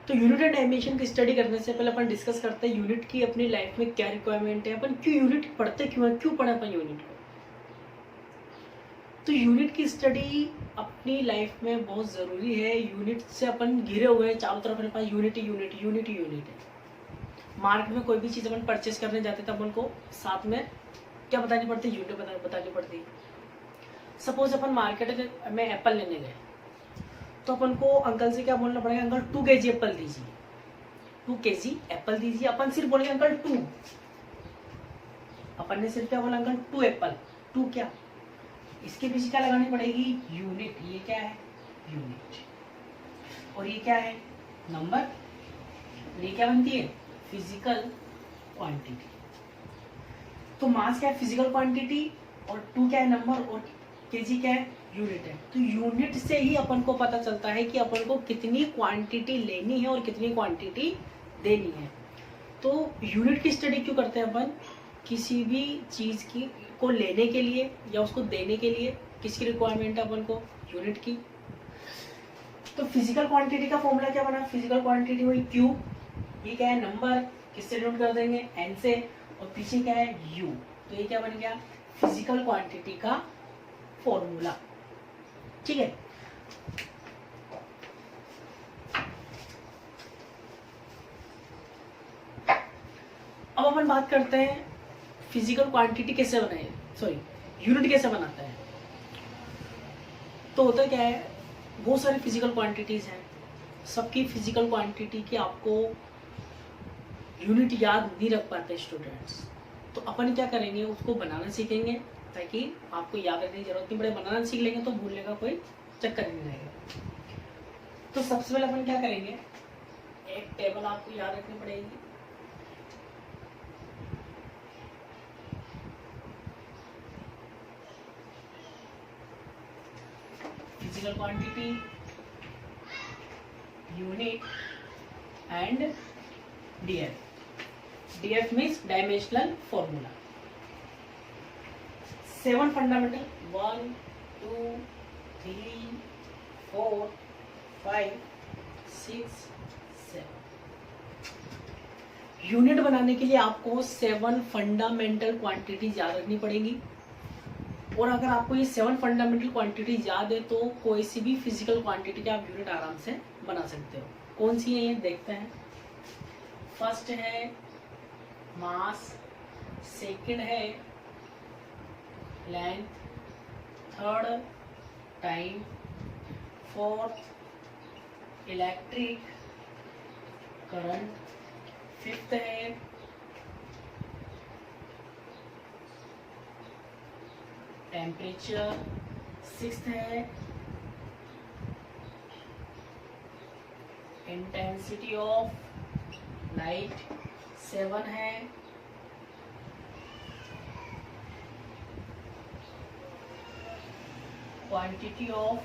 तो unit and dimension की study करने से पहले अपन डिस्कस करते हैं यूनिट की अपनी लाइफ में क्या रिक्वायरमेंट है, अपन क्यों यूनिट पढ़ते, क्यों पढ़े अपन यूनिट को। तो यूनिट की स्टडी अपनी लाइफ में बहुत ज़रूरी है। यूनिट से अपन घिरे हुए हैं, चारों तरफ अपने पास यूनिट ही यूनिट यूनिट ही यूनिट है। मार्केट में कोई भी चीज़ अपन परचेस करने जाते थे, अपन को साथ में क्या बतानी पड़ती है, यूनिट बतानी पड़ती है। सपोज अपन मार्केट में एप्पल लेने गए तो अपन को अंकल से क्या बोलना पड़ेगा, अंकल 2 kg एप्पल दीजिए, 2 kg एप्पल दीजिए। अपन सिर्फ बोलेंगे अंकल 2, अपन ने सिर्फ क्या बोला, अंकल 2 एप्पल। 2 क्या, इसके पीछे क्या लगानी पड़ेगी, यूनिट। ये क्या है, यूनिट। और ये क्या है, नंबर। ये क्या बनती है, फिजिकल क्वांटिटी। तो मास क्या है, फिजिकल क्वांटिटी, और 2 क्या है, नंबर, और केजी क्या है, यूनिट है। तो यूनिट से ही अपन को पता चलता है कि अपन को कितनी क्वांटिटी लेनी है और कितनी क्वांटिटी देनी है। तो यूनिट की स्टडी क्यों करते हैं अपन, किसी भी चीज़ की को लेने के लिए या उसको देने के लिए किसकी रिक्वायरमेंट है अपन को, यूनिट की। तो फिजिकल क्वांटिटी का फॉर्मूला क्या बना, फिजिकल क्वांटिटी हुई क्यू, ये क्या है, नंबर, किससे डिनोट कर देंगे, एन से, और पीछे क्या है, यू। तो ये क्या बन गया, फिजिकल क्वांटिटी का फॉर्मूला। ठीक है। अब अपन बात करते हैं फिजिकल क्वांटिटी कैसे बनाए, सॉरी यूनिट कैसे बनाता है। तो होता क्या है, बहुत सारी फिजिकल क्वांटिटीज हैं, सबकी फिजिकल क्वांटिटी की आपको यूनिट याद नहीं रख पाते स्टूडेंट्स। तो अपन क्या करेंगे, उसको बनाना सीखेंगे ताकि आपको याद रखने की जरूरत नहीं पड़े। बनाना सीख लेंगे तो भूलने का कोई चक्कर नहीं रहेगा। तो सबसे पहले अपन क्या करेंगे, एक टेबल आपको याद रखनी पड़ेगी। Physical quantity, unit and DF. DF means dimensional formula. 7 fundamental, 1 2 3 4 5 6 7। Unit बनाने के लिए आपको 7 फंडामेंटल क्वांटिटी याद रखनी पड़ेगी। और अगर आपको ये 7 फंडामेंटल क्वांटिटी याद है तो कोई सी भी फिजिकल क्वांटिटी का आप यूनिट आराम से बना सकते हो। कौन सी है ये देखते हैं। फर्स्ट है मास, सेकंड है length, third time, fourth electric current, fifth है टेम्परेचर, सिक्स्थ है इंटेंसिटी ऑफ लाइट, 7 है क्वांटिटी ऑफ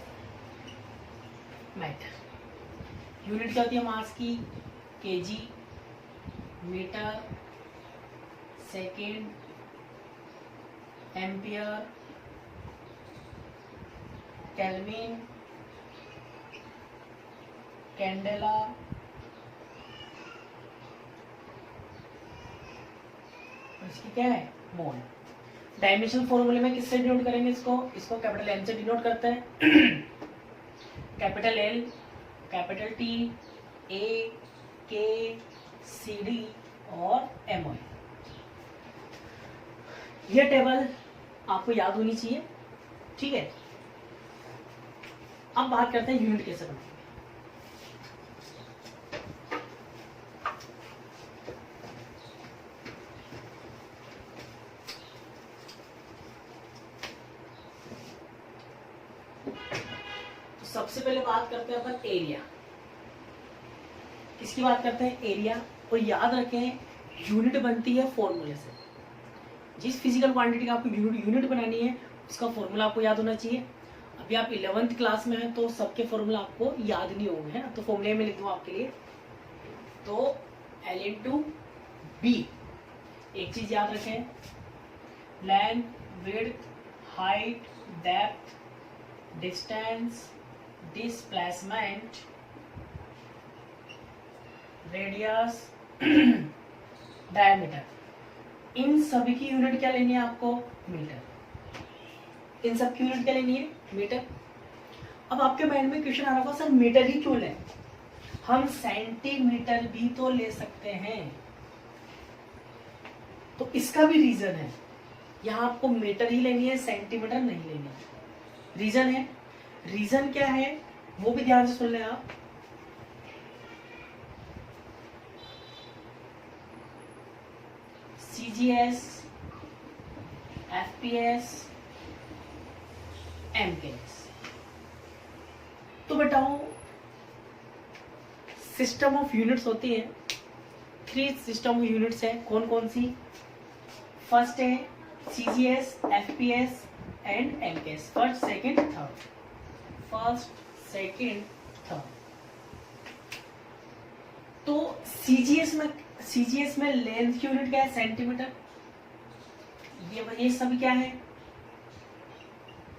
मैटर। यूनिट क्या होती है मास की, KG, metre, second, ampere, kelvin, candela, इसकी क्या है, मोल। डायमेंशनल फॉर्मूले में किससे डिनोट करेंगे इसको कैपिटल एन से डिनोट करते हैं। कैपिटल एल, कैपिटल टी, ए, के, सी डी और एम ओ। यह टेबल आपको याद होनी चाहिए, ठीक है। अब बात करते हैं यूनिट कैसे बनाएंगे। सबसे पहले बात करते हैं अपन एरिया। किसकी बात करते हैं, एरिया। और याद रखें यूनिट बनती है फॉर्मूले से। जिस फिजिकल क्वांटिटी का आपको यूनिट बनानी है उसका फॉर्मूला आपको याद होना चाहिए। अभी आप 11th क्लास में हैं तो सबके फॉर्मूला आपको याद नहीं होंगे, है ना। तो फॉर्मूले में लिख दूँ आपके लिए, तो L इंटू बी। एक चीज याद रखें, length, width, height, depth, distance, displacement radius, diameter, इन सभी की यूनिट क्या लेनी है आपको? मीटर। इन सब की यूनिट क्या लेनी है? मीटर। अब आपके माइंड में क्वेश्चन आ रहा होगा, सर मीटर ही क्यों लें, हम सेंटीमीटर भी तो ले सकते हैं। तो इसका भी रीजन है, यहां आपको मीटर ही लेनी है, सेंटीमीटर नहीं लेनी है। रीजन है, रीजन क्या है वो भी ध्यान से सुन लें आप। CGS, FPS, MKS। तो बताओ सिस्टम ऑफ यूनिट्स होती है, 3 सिस्टम ऑफ यूनिट्स है, कौन कौन सी? फर्स्ट है CGS, FPS and MKS, first second third, first second third. तो CGS में लेंथ की यूनिट क्या है? सेंटीमीटर। ये सब क्या है?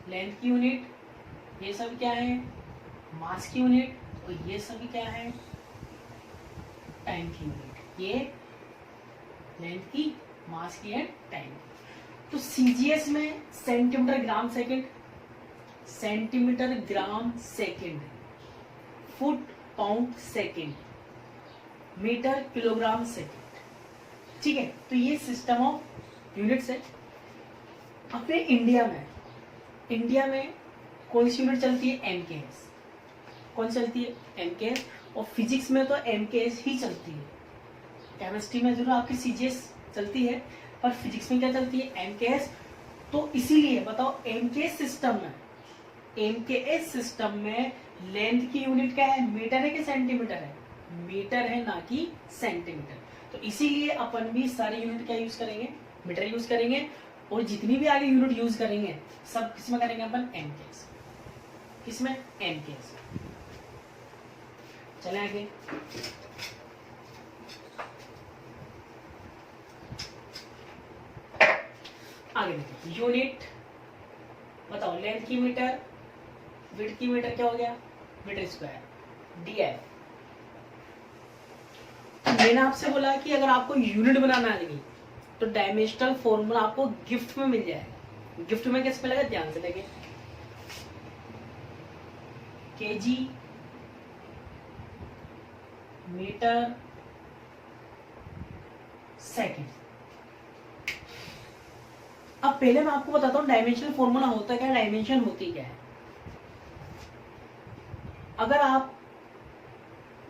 लेंथ की यूनिट। ये सब क्या है? मास की यूनिट। और ये सब क्या है? टाइम की यूनिट। ये लेंथ की, मास की एंड टाइम। तो CGS में centimetre gram second, centimetre gram second, foot pound second, metre kilogram second. ठीक है, तो ये सिस्टम ऑफ यूनिट्स है। अपने इंडिया में कौन सी यूनिट चलती है? MKS। कौन चलती है? MKS। और फिजिक्स में तो MKS ही चलती है। केमिस्ट्री में जरूर आपकी CGS चलती है, पर फिजिक्स में क्या चलती है? MKS। तो इसीलिए बताओ MKS सिस्टम में लेंथ की यूनिट क्या है? मीटर है कि सेंटीमीटर है? मीटर है, ना कि सेंटीमीटर। तो इसीलिए अपन भी सारी यूनिट क्या यूज करेंगे? मीटर यूज करेंगे। और जितनी भी आगे यूनिट यूज करेंगे सब किसमें करेंगे अपन? MKS। किसमें? MKS। चले आगे। आगे देखिए यूनिट, बताओ लेंथ की मीटर, विड्थ की मीटर क्या हो गया? Metre square, DF। मैंने आपसे बोला कि अगर आपको यूनिट बनाना आएगी तो डायमेंशनल फॉर्मूला आपको गिफ्ट में मिल जाएगा। गिफ्ट में कैसे मिलेगा? ध्यान से देखिए, kg, मीटर, सेकंड। अब पहले मैं आपको बताता हूं डायमेंशनल फॉर्मूला होता क्या है, डायमेंशन होती क्या है। अगर आप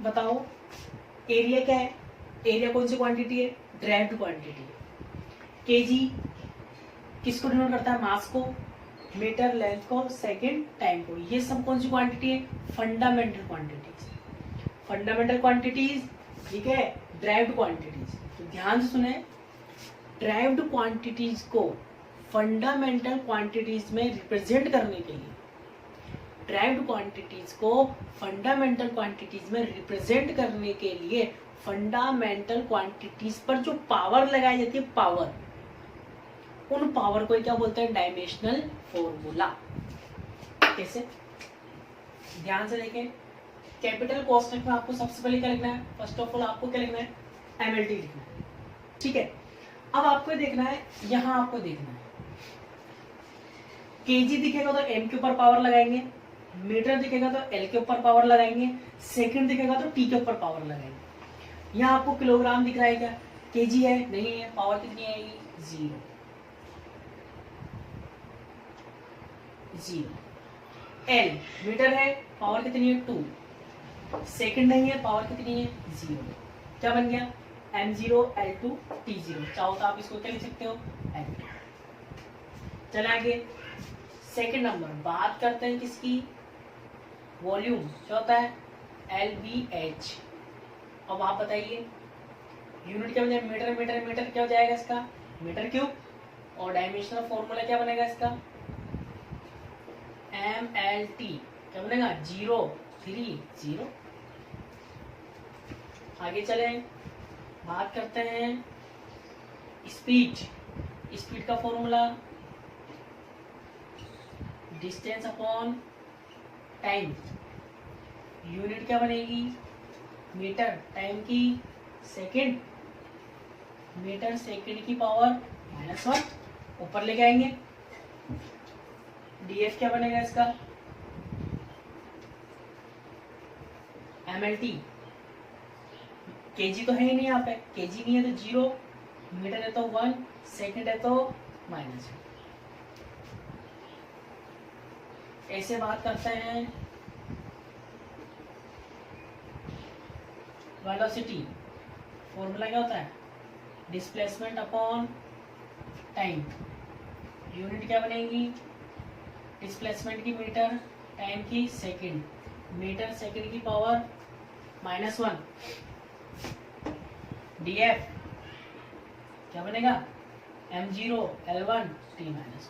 बताओ एरिया क्या है? एरिया कौन सी क्वांटिटी है? Derived quantity. केजी किसको डिनोट करता है? मास को। मीटर लेंथ को, सेकंड टाइम को। ये सब कौन सी क्वांटिटी है? Fundamental quantities. फंडामेंटल क्वांटिटीज, ठीक है, ड्राइव्ड क्वांटिटीज। तो ध्यान से सुने, ड्राइव्ड क्वांटिटीज को फंडामेंटल क्वांटिटीज में रिप्रेजेंट करने के लिए, ड्राइव्ड क्वांटिटीज को फंडामेंटल क्वांटिटीज में रिप्रेजेंट करने के लिए फंडामेंटल क्वांटिटीज पर जो पावर लगाई जाती है, पावर, उन पावर को क्या बोलते हैं? Dimensional formula. कैसे? ध्यान से देखें, कैपिटल कॉन्स्टेंट में आपको सबसे पहले क्या लिखना है? फर्स्ट ऑफ ऑल आपको क्या लिखना है? MLT लिखना है। ठीक है, अब आपको देखना है, यहां आपको देखना है केजी दिखेगा तो M के ऊपर पावर लगाएंगे, मीटर दिखेगा तो L के ऊपर पावर लगाएंगे, सेकंड दिखेगा तो T के ऊपर पावर लगाएंगे। यहाँ आपको किलोग्राम दिख रहा है क्या? केजी है? नहीं है। पावर कितनी आएगी? 0। L मीटर है, पावर कितनी है? 2। सेकंड नहीं है, पावर कितनी है? 0। क्या बन गया? M0 L2 T0। चाहो तो आप इसको क्या लिख सकते हो? L2। चले आगे, सेकंड नंबर बात करते हैं किसकी? वॉल्यूम। क्या होता है? LBH। अब आप बताइए यूनिट क्या हो जाएगा? मीटर। मीटर मीटर क्या हो जाएगा इसका? Metre cube. और डायमेंशनल फॉर्मूला क्या बनेगा इसका? MLT। क्या बनेगा? 0 3 0। आगे चले, बात करते हैं स्पीड। स्पीड का formula distance upon time. Unit क्या बनेगी? मीटर टाइम की सेकंड, मीटर सेकंड की पावर -1 ऊपर लेके आएंगे। डीएफ क्या बनेगा इसका, एमएलटी, केजी तो है ही नहीं यहाँ पे, केजी नहीं है तो 0, मीटर है तो 1, सेकंड है तो -1। ऐसे बात करते हैं वेलोसिटी, फॉर्मूला क्या होता है, डिस्प्लेसमेंट अपॉन टाइम। यूनिट क्या बनेगी, डिस्प्लेसमेंट की मीटर, टाइम की सेकंड, मीटर सेकंड की पावर -1। डीएफ क्या बनेगा, m0 L1 t-1।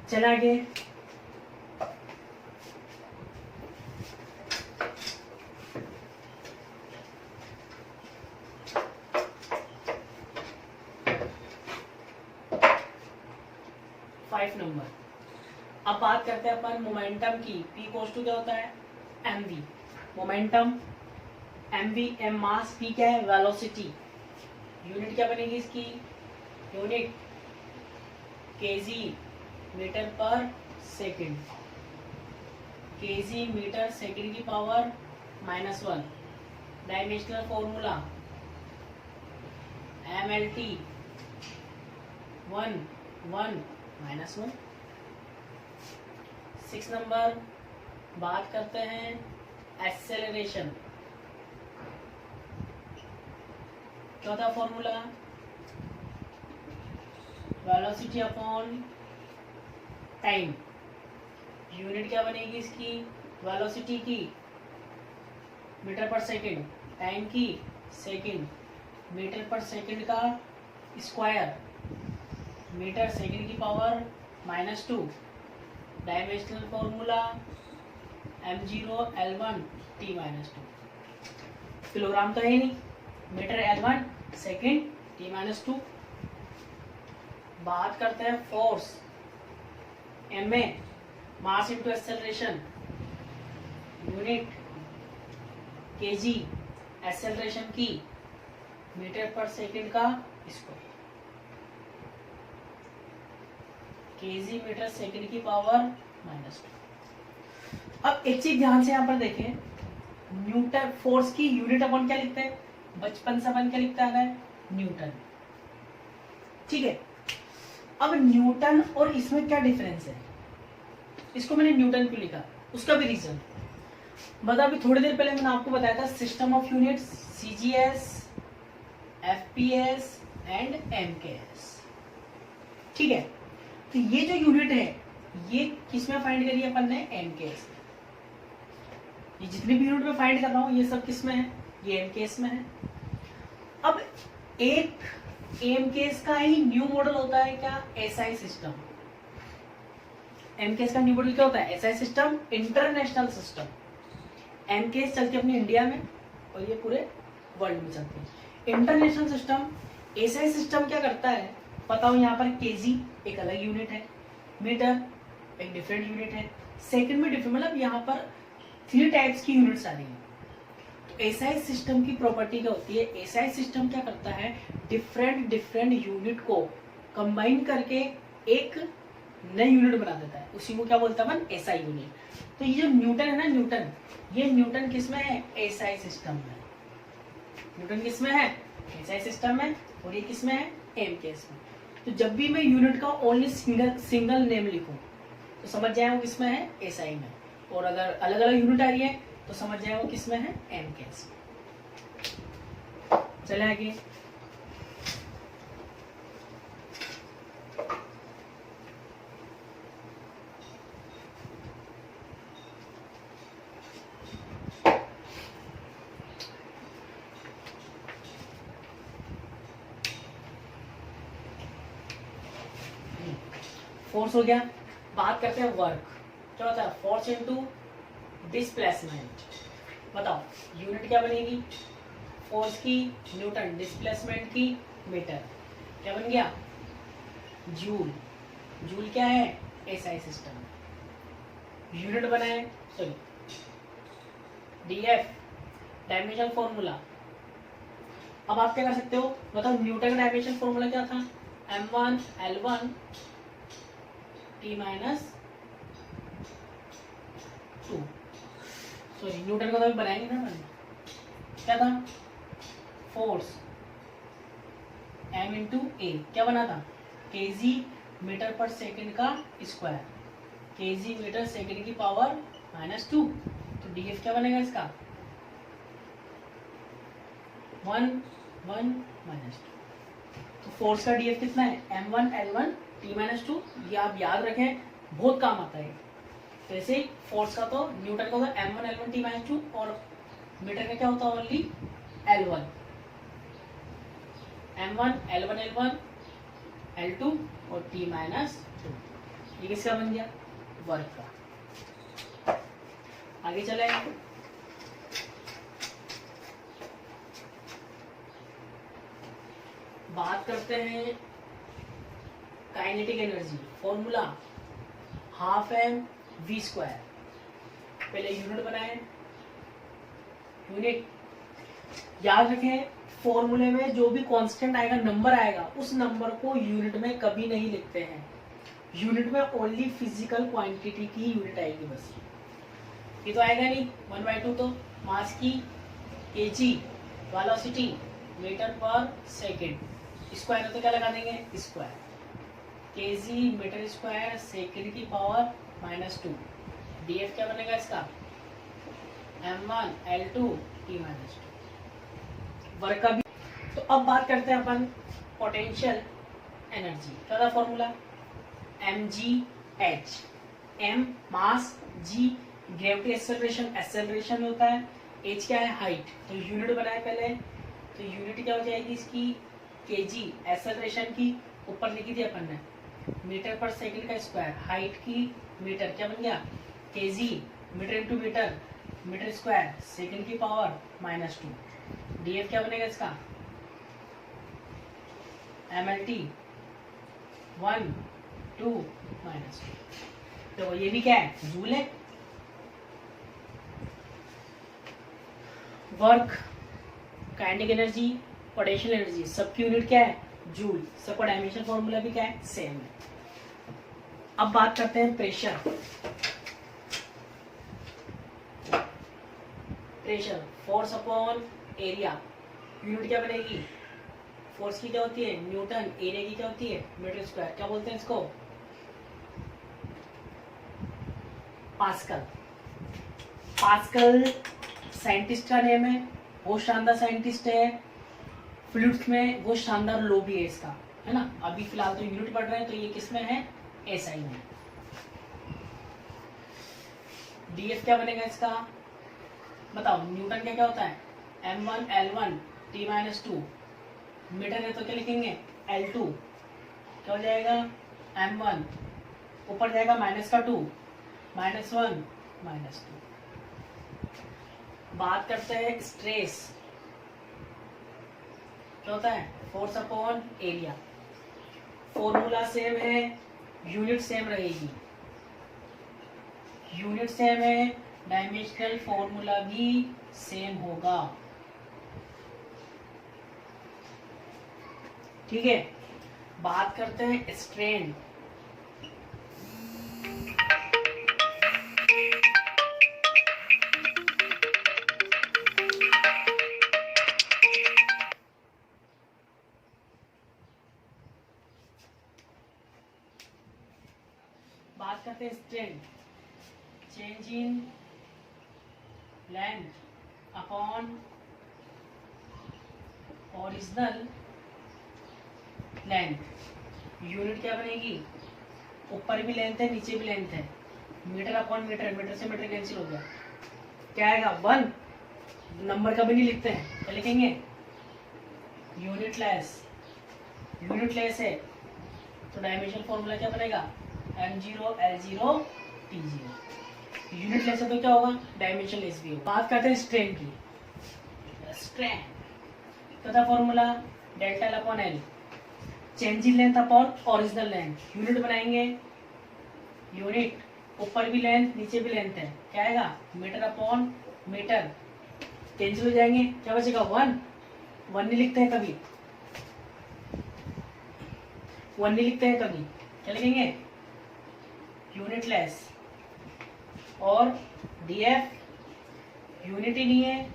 चल आगे, नंबर। अब बात करते हैं अपन मोमेंटम की। P इक्वल्स टू क्या होता है, mv, मोमेंटम mv, m मास, P क्या है, वेलोसिटी। यूनिट क्या बनेगी इसकी, unit KG metre per second, KG metre second की power -1। Dimensional formula mlt 1 1 -1। 6 number, बात करते हैं एक्सेलरेशन। चौथा formula velocity upon time. Unit क्या बनेगी इसकी, वेलोसिटी की मीटर पर सेकंड, टाइम की सेकंड, मीटर पर सेकंड का स्क्वायर, मीटर सेकंड की power -2। Dimensional formula m0 L1 t-2। Kilogram तो है नहीं, मीटर L1 सेकंड t-2। बात करते हैं force, ma mass into acceleration, unit KG, acceleration की मीटर पर सेकंड का स्क्वायर, केजी मीटर सेकंड की पावर -2। अब एक चीज ध्यान से यहाँ पर देखें, न्यूटन फोर्स की यूनिट अपन क्या लिखते हैं, बचपन से अपन क्या लिखता है, न्यूटन। ठीक है, अब न्यूटन और इसमें क्या डिफरेंस है, इसको मैंने न्यूटन क्यों लिखा, उसका भी रीजन बता। अभी थोड़ी देर पहले मैंने आपको बताया था system of units, CGS, FPS and MKS. ठीक है, तो ये जो यूनिट है ये किसमें फाइंड करी है अपन ने, एमकेएस। ये जितनी भी यूनिट में फाइंड कर रहा हूं ये सब किसमें है, ये एमकेएस में है। अब एक एमकेएस का ही न्यू मॉडल होता है क्या, एसआई सिस्टम। एमकेएस का न्यू मॉडल क्या होता है, SI system, international system. MKS चलती है अपनी इंडिया में और ये पूरे वर्ल्ड में चलती है। इंटरनेशनल सिस्टम, एसआई सिस्टम क्या करता है पता हो, यहाँ पर केजी एक अलग यूनिट है, मीटर एक डिफरेंट यूनिट है, सेकंड में डिफरेंट, मतलब यहाँ पर 3 टाइप्स की यूनिट्स आ रही हैं। तो एसआई सिस्टम की प्रॉपर्टी क्या होती है, एसआई सिस्टम क्या करता है, डिफरेंट यूनिट को कंबाइन करके एक नई यूनिट बना देता है, उसी को क्या बोलता है अपन, एसआई यूनिट। तो ये जो न्यूटन है ना, न्यूटन, ये न्यूटन किसमें है, एसआई सिस्टम में। न्यूटन किसमें है, एसआई सिस्टम में, और ये किसमें है, एमकेएस में। तो जब भी मैं यूनिट का ओनली सिंगल नेम लिखूं तो समझ जाए वो किसमें है, एसआई में, और अगर अलग अलग यूनिट आ रही है तो समझ जाए वो किसमें है, एमकेएस में। चले आगे, फोर्स हो गया। बात करते हैं वर्क, क्या होता है, फोर्स इनटू डिस्प्लेसमेंट। बताओ यूनिट क्या बनेगी, फोर्स की न्यूटन, डिस्प्लेसमेंट की मीटर, क्या बन गया, जूल। जूल क्या है, एसआई सिस्टम। यूनिट बनाए, सॉरी डीएफ डायमेंशन फॉर्मूला। अब आप क्या कर सकते हो, मतलब न्यूटन का डायमेंशन फॉर्मूला क्या था, m1 l1 t minus 2। Sorry Newton का तो बनाएंगे ना, क्या था, फोर्स m इंटू ए, क्या बना था, केजी मीटर पर सेकंड का स्क्वायर, केजी मीटर सेकंड की पावर -2। तो डीएफ क्या बनेगा इसका, 1 1 -2। तो फोर्स का डीएफ कितना है, m1 l1 t -2। ये आप याद रखें, बहुत काम आता है। तो ऐसे ही फोर्स का तो न्यूटन का होता है m1 l1 t -2, और मीटर का क्या होता है, only l1 m1 l1 l1 l2 और t -2। ये किसका बन गया, वर्क का। आगे चले, बात करते हैं kinetic energy. Formula ½ m v²। पहले यूनिट बनाए, यूनिट याद रखें, फॉर्मूले में जो भी कांस्टेंट आएगा, नंबर आएगा, उस नंबर को यूनिट में कभी नहीं लिखते हैं। यूनिट में ओनली फिजिकल क्वांटिटी की यूनिट आएगी बस। ये तो आएगा नहीं 1/2, तो मास की KG, velocity metre per second, square है तो क्या लगा देंगे, square, KG metre square second की पावर -2। डीएफ क्या बनेगा इसका, m1 l2 t -2। वर्क का भी। तो अब बात करते हैं अपन पोटेंशियल एनर्जी। क्या था फॉर्मूला, mgh, m मास, g ग्रेविटी एक्सेलरेशन, एक्सेलरेशन होता है, h क्या है, हाइट। तो यूनिट बनाए पहले, तो यूनिट क्या हो जाएगी इसकी, केजी एक्सेलरेशन की, ऊपर लिखी थी अपन ने मीटर पर सेकंड का स्क्वायर, हाइट की मीटर, क्या बन गया, KG metre into metre, metre square second की पावर -2। डीएफ क्या बनेगा इसका, mlt 1 2 -2। तो ये भी क्या है, जूल है। Work, kinetic energy, potential energy, सबकी यूनिट क्या है, जूल। सबका डायमेंशन फॉर्मूला भी क्या है, सेम है। अब बात करते हैं pressure. Pressure force upon area, unit क्या बनेगी, फोर्स की क्या होती है, न्यूटन, एरिया की क्या होती है, मीटर स्क्वायर। क्या बोलते हैं इसको, पास्कल। पास्कल साइंटिस्ट का नेम है, बहुत शानदार साइंटिस्ट है। फ्लूइड्स में बहुत शानदार लो भी है इसका, है ना। अभी फिलहाल तो यूनिट पढ़ रहे हैं, तो ये किस में है, एसआई में। डीएफ क्या बनेगा इसका, बताओ, न्यूटन का क्या होता है, m1 l1 t -2। मीटर है तो क्या लिखेंगे, l2, क्या हो जाएगा, m1 ऊपर जाएगा -2 -1 -2। बात करते हैं स्ट्रेस। क्या होता है, force upon area. Formula same है, यूनिट सेम रहेगी, यूनिट सेम है, डायमेंशनल फॉर्मूला भी सेम होगा, ठीक है। बात करते हैं स्ट्रेन। बात करते हैं strain, change in length upon original length. Unit क्या बनेगी, ऊपर भी लेंथ है, नीचे भी लेंथ है, मीटर अपॉन मीटर, मीटर से मीटर कैंसिल हो गया, क्या आएगा, 1। नंबर कभी नहीं लिखते हैं, क्या लिखेंगे, यूनिटलेस। यूनिटलेस है तो डायमेंशन फॉर्मूला क्या बनेगा, m0 l0 t0। Unit less है तो क्या होगा, डायमेंशन लेस भी होगा। बात करते हैं स्ट्रेन की। स्ट्रेन तथा formula delta L upon L, change in length upon original length. Unit बनाएंगे, यूनिट ऊपर भी लेंथ नीचे भी लेंथ है, क्या आएगा, मीटर अपॉन मीटर, कैंसिल हो जाएंगे, क्या बचेगा 1, 1 नहीं लिखते हैं कभी, 1 नहीं लिखते हैं कभी, क्या लिखेंगे यूनिटलेस, और डीएफ यूनिट ही नहीं है,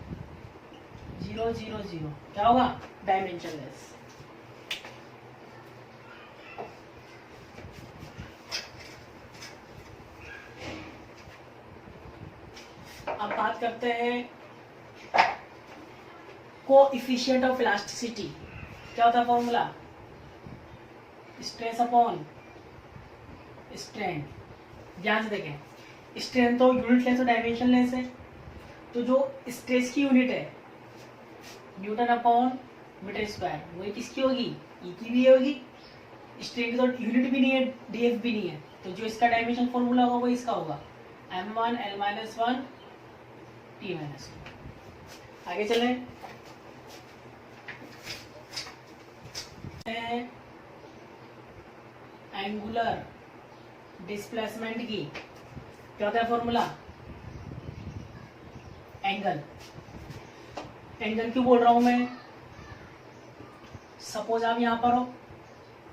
0 0 0, क्या होगा डायमेंशनलेस। अब बात करते हैं कोएफिशिएंट ऑफ इलास्टिसिटी, क्या होता है फॉर्मूला, स्ट्रेस अपॉन स्ट्रेन। ध्यान से देखें, स्ट्रेन तो यूनिटलेस और डायमेंशनलेस है, तो जो स्ट्रेस की यूनिट है न्यूटन अपॉन मीटर स्क्वायर, वही किसकी होगी, ई की भी होगी। स्ट्रेन की तो यूनिट भी नहीं है, डीएफ भी नहीं है, तो जो इसका डायमेंशन फॉर्मूला होगा वो इसका होगा m1 l-1 t-1। आगे चले, एंगुलर डिस्प्लेसमेंट की, क्या होता है फॉर्मूला, एंगल। एंगल क्यों बोल रहा हूं मैं, सपोज आप यहां पर हो,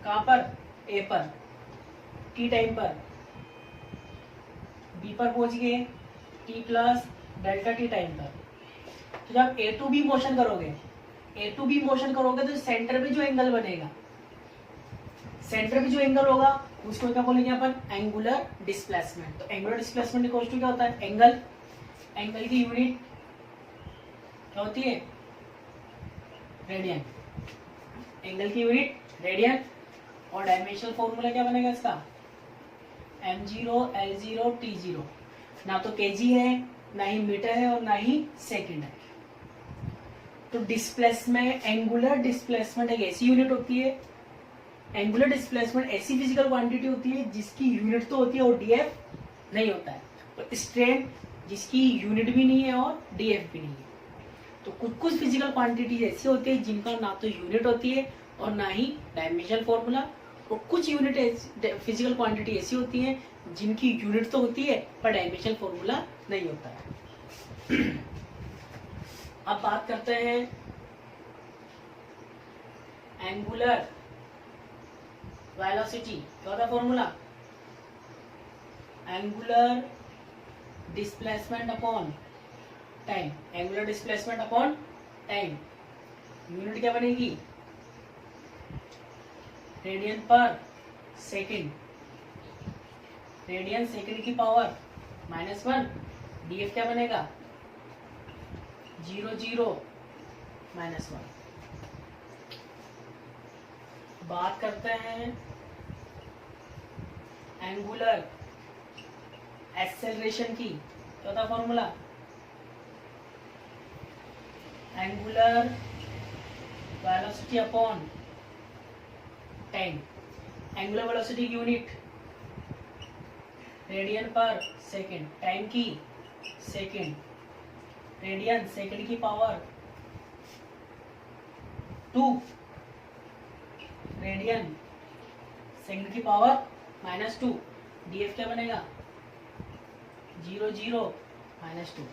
कहां पर, ए पर, टी टाइम पर, बी पर पहुंच गए T plus delta T time पर। तो जब ए टू बी मोशन करोगे, तो सेंटर पे जो एंगल बनेगा, सेंटर पे जो एंगल होगा उसको क्या बोलेंगे अपन, एंगुलर डिस्प्लेसमेंट। तो एंगुलर डिस्प्लेसमेंट इक्वल टू क्या होता है, एंगल, एंगल की यूनिट क्या होती है, रेडियन, एंगल की यूनिट रेडियन, और डायमेंशनल फॉर्मूला क्या बनेगा इसका, m0 l0 t0। ना तो केजी है, ना ही मीटर है, और ना ही सेकंड है। तो डिस्प्लेसमेंट, एंगुलर डिस्प्लेसमेंट एक ऐसी यूनिट होती है, एंगुलर डिस्प्लेसमेंट ऐसी फिजिकल क्वांटिटी होती है जिसकी यूनिट तो होती है और डीएफ नहीं होता है। तो स्ट्रेन जिसकी यूनिट भी नहीं है और डीएफ भी नहीं है। तो कुछ कुछ फिजिकल क्वांटिटीज ऐसी होती है जिनका ना तो यूनिट होती है और ना ही डायमेंशनल फॉर्मूला, और कुछ यूनिट फिजिकल क्वांटिटी ऐसी होती है जिनकी यूनिट तो होती है पर डायमेंशनल फॉर्मूला नहीं होता है। अब बात करते हैं एंगुलर वेलोसिटी, क्या होता है formula, angular displacement upon time, angular displacement upon time. Unit क्या बनेगी, रेडियन पर सेकेंड, रेडियन सेकेंड की पावर -1, डीएफ क्या बनेगा 0 0 -1। बात करते हैं एंगुलर एक्सेलरेशन की, क्या था formula, angular velocity upon time. Angular velocity की यूनिट रेडियन पर सेकेंड, टाइम की सेकेंड, रेडियन सेकेंड की पावर 2, रेडियन सेकेंड की पावर -2, डीएफ क्या बनेगा 0 0 -2।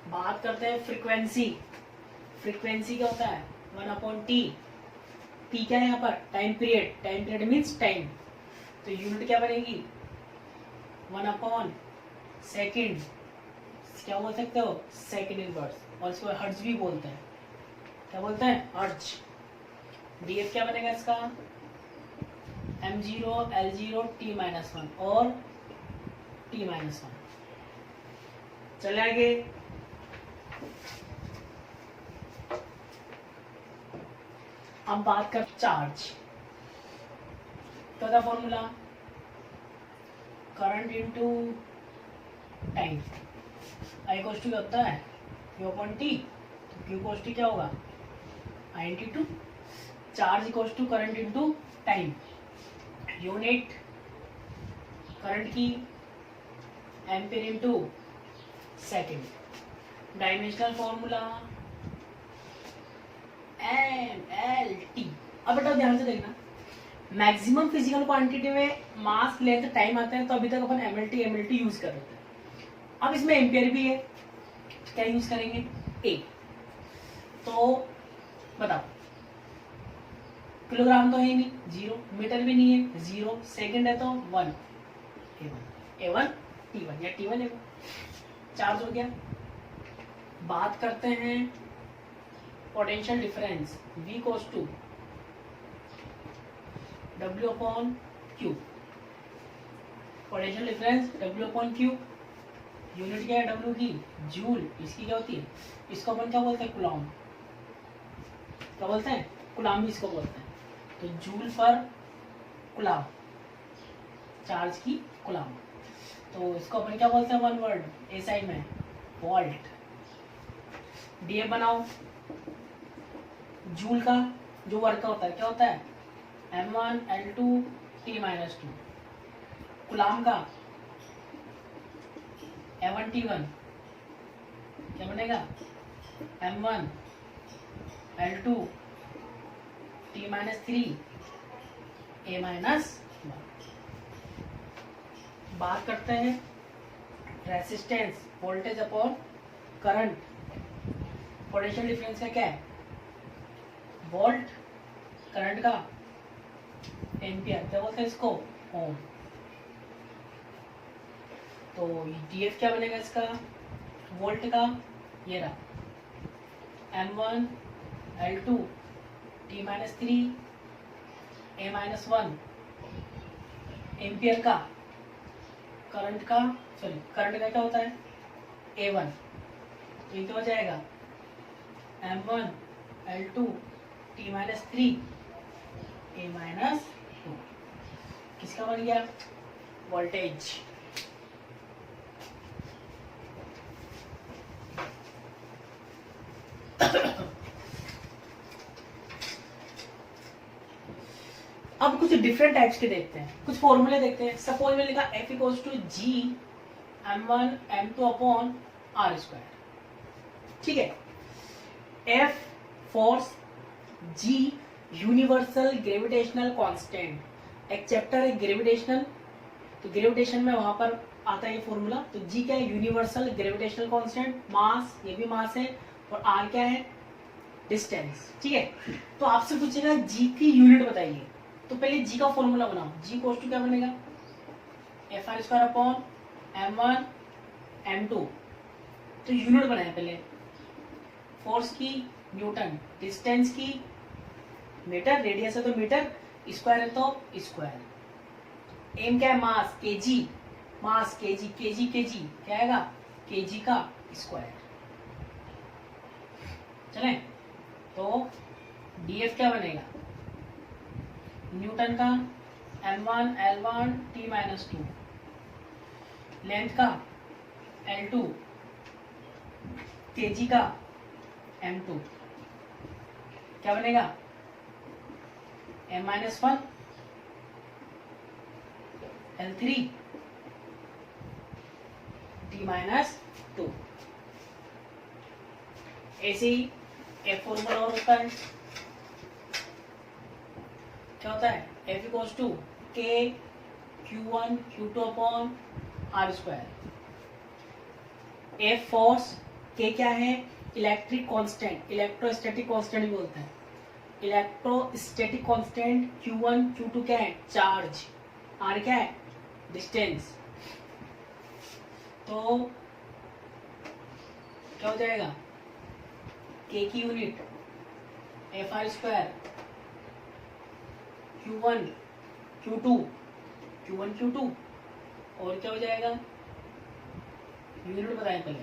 बात करते हैं फ्रीक्वेंसी। फ्रीक्वेंसी क्या होता है 1/t। टी क्या है यहाँ पर, time period, time period means time, तो यूनिट क्या बनेगी 1/सेकेंड, क्या बोल सकते हो सेकेंड इनवर्स, और इसको हर्ट्ज भी बोलते हैं, क्या बोलते हैं हर्ट्ज। डीएफ क्या बनेगा इसका m0 l0 t-1 और t-1। चले आगे, अब बात कर चार्ज, तो formula current into time, I equals to क्या होता है Q अपॉन T, तो Q इक्वल्स टू क्या होगा I into 2। Charge equals to current into time, unit current की ampere into second. Dimensional formula mlt। अब बेटा ध्यान से देखना, मैक्सिमम फिजिकल क्वांटिटी में मास लेंथ टाइम आता है, तो अभी तक अपन mlt यूज कर रहे थे। अब इसमें एम्पियर भी है, क्या यूज करेंगे, ए। तो बताओ, किलोग्राम तो है नहीं, 0, मीटर भी नहीं है, 0, सेकंड है तो 1, A1 T1 या T1 A1, चार्ज हो गया। बात करते हैं potential difference, V equals to W upon Q। Potential difference W upon Q, unit क्या है W की, जूल। इसकी क्या होती है, इसको अपन क्या बोलते हैं, कूलॉम। क्या बोलते हैं, कूलॉम भी इसको बोलते हैं। तो जूल पर कूलॉम, चार्ज की कूलॉम। तो इसको अपन क्या बोलते हैं, वन वर्ड ए साइड में, वोल्ट। डीएफ बनाओ, जूल का जो वर्क होता है क्या होता है, M1 L2 T-2। कूलॉम का M1 T1 क्या बनेगा, M1 L2 T-3 A-1। बात करते हैं resistance, voltage upon current. Potential difference का क्या है, वोल्ट, करंट का एम्पियर, क्या बोलते हैं इसको, ओम। तो डीएफ क्या बनेगा इसका, वोल्ट का, ये रहा M1 L2 T-3 A-1। Ampere का, करंट का, सॉरी करंट का क्या होता है, A1। तो ये क्या हो जाएगा, M1 L2 T-3 A-2। किसका बन गया, वोल्टेज। अब कुछ डिफरेंट टाइप्स के देखते हैं, कुछ फॉर्मूले देखते हैं। सपोज में लिखा F equals to G M1 M2 upon R square. ठीक है, F force, G universal gravitational constant. एक चैप्टर है ग्रेविटेशनल, तो ग्रेविटेशन में वहां पर आता है ये फॉर्मूला। तो G क्या है, यूनिवर्सल ग्रेविटेशनल कांस्टेंट। मास, ये भी मास है, और R क्या है, डिस्टेंस। ठीक है, तो आपसे पूछेगा G की यूनिट बताइए, तो पहले G का फॉर्मूला बनाओ। G इक्वल्स टू क्या बनेगा, FR square upon M1 M2। तो यूनिट बनाए पहले, फोर्स की न्यूटन, डिस्टेंस की मीटर, रेडियस है तो मीटर, स्क्वायर है तो स्क्वायर। एम क्या है, मास, केजी, मास केजी, केजी केजी क्या आएगा, केजी का स्क्वायर। चले, तो डीएफ क्या बनेगा, न्यूटन का M1 L1 T-2, लेंथ का L2, केजी का M2, क्या बनेगा, M-1 L3 T-2। ऐसे ही एक फॉर्मूला और होता है, क्या होता है, F equals to K Q1 Q2 upon R square. F force, K क्या है, इलेक्ट्रिक कांस्टेंट, इलेक्ट्रोस्टैटिक कांस्टेंट भी बोलते हैं, इलेक्ट्रोस्टैटिक कांस्टेंट। Q1 Q2 क्या है, चार्ज, R क्या है, डिस्टेंस। तो क्या हो जाएगा, K की unit FR square, Q1 Q2 और क्या हो जाएगा, यूनिट बताएं पहले,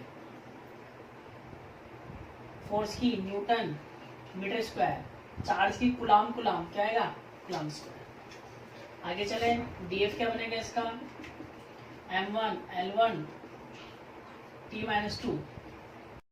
फोर्स की न्यूटन, मीटर स्क्वायर, चार्ज की कूलॉम, कूलॉम क्या आएगा, कूलॉम स्क्वायर। आगे चले, डीएफ क्या बनेगा इसका, M1 L1 T-2